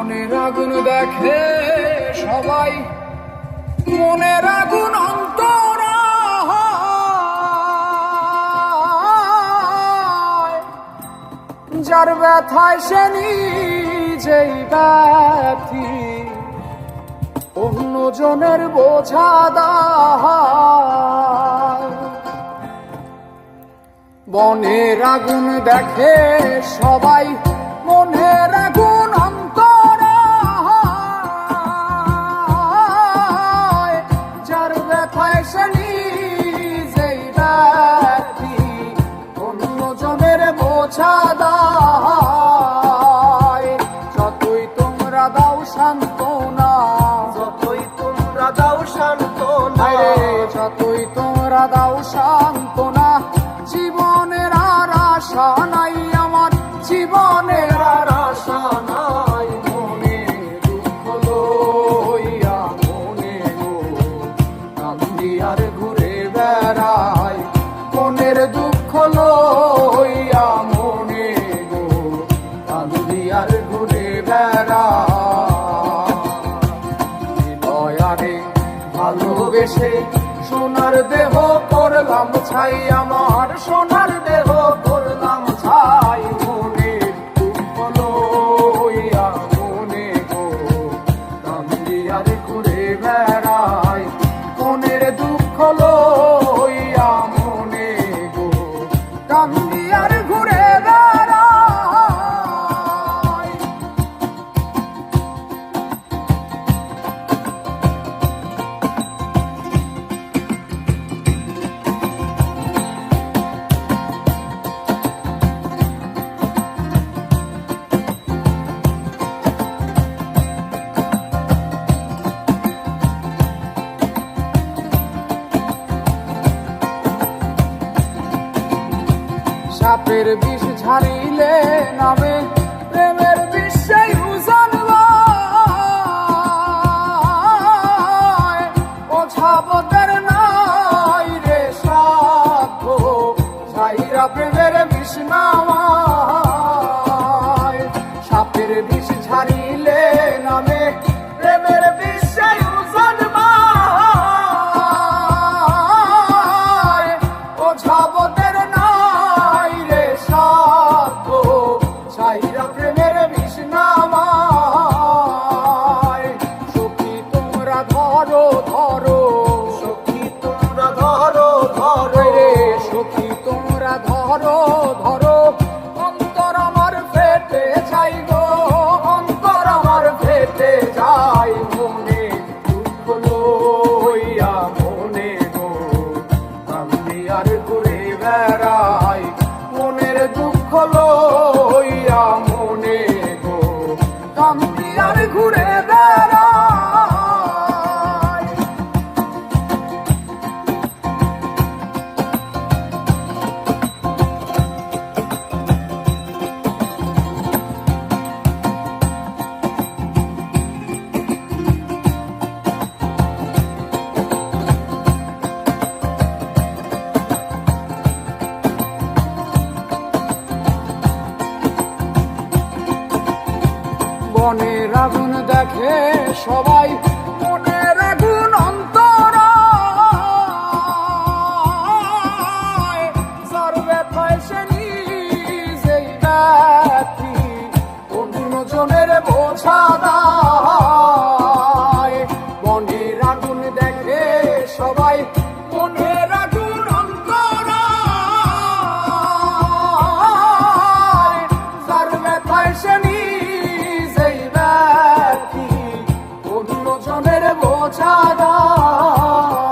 মনের আগুন দেখে সবাই, মনের আগুন অন্তরায়, যার ব্যথায় সে নিজেই ব্যথী, অন্যজনের বোঝা দায়। মনের আগুন দেখে সবাই, মনের আগুন অন্তরায়, যার ব্যথায় সে নিজেই ব্যথী, অন্যজনের বোঝা দায়। যতই তোমরা দাও সান্ত্বনা, যতই তোমরা দাও সান্ত্বনা, যতই তোমরা দাও সান্ত্বনা, জীবনের আর আশা নাই আমার, জীবনের আর আশা নাই। মনে দুঃখ লইয়া মনে গো কান্দি আর ঘুরে বেড়াই, মনের দুঃখ লইয়া মনে গো কান্দি আর ঘুরে বেড়াই। হৃদয়ারে ভালোবেসে সোনার দেহ করলাম ছাই, আমার সোনার দেহ করলাম ছাই। মনের দুঃখ লইয়া মনে গো কান্দি আর ঘুরে বেড়াই, মনের দুঃখ লইয়া মনে গো কান্দি আর ঘুরে বেড়াই। সাপের বিষ ঝাড়িলে নামে প্রেমের বিষে উজান হয়, ওঝাবতের নাই রে সাধ্য, ছাইরা প্রেমের বিষ নামায়। সাপের বিষ ঝাড়িলে নামে প্রেমের বিষে উজান হয়, ওঝাবতের ছাইরা প্রেমের বিষ নামায়। সখী তোমরা ধরো ধরো, সখী তোমরা ধরো ধরো, সখী তোমরা ধরো ধরো, অন্তর আমার ফেটে যাই গো, অন্তর আমার ফেটে যাই। মনে দুঃখ লইয়া মনে গো কান্দি আর ঘুরে বেড়াই, মনের দুঃখ লইয়া মনে গো কান্দি আর ঘুরে বেড়াই। মনের আগুন দেখে সবাই, মনের আগুন অন্তরায়, যার ব্যথায় সে নিজেই ব্যথী, অন্যজনের বোঝা দায়। মনের আগুন দেখে সবাই, মনের আগুন অন্তরায়, যার ব্যথায় সে অন্যজনের বোঝা দায়।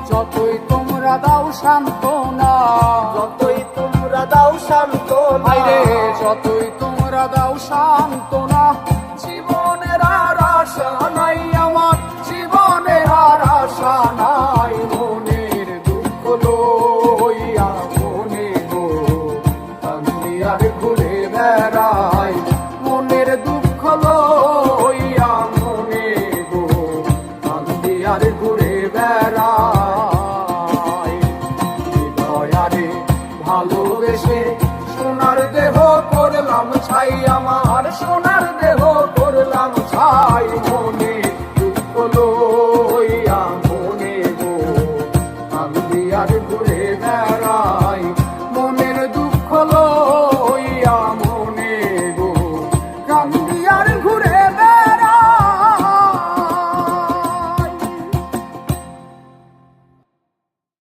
যতই তোমরা দাও সান্ত্বনা, যতই তোমরা দাও সান্ত্বনা, যতই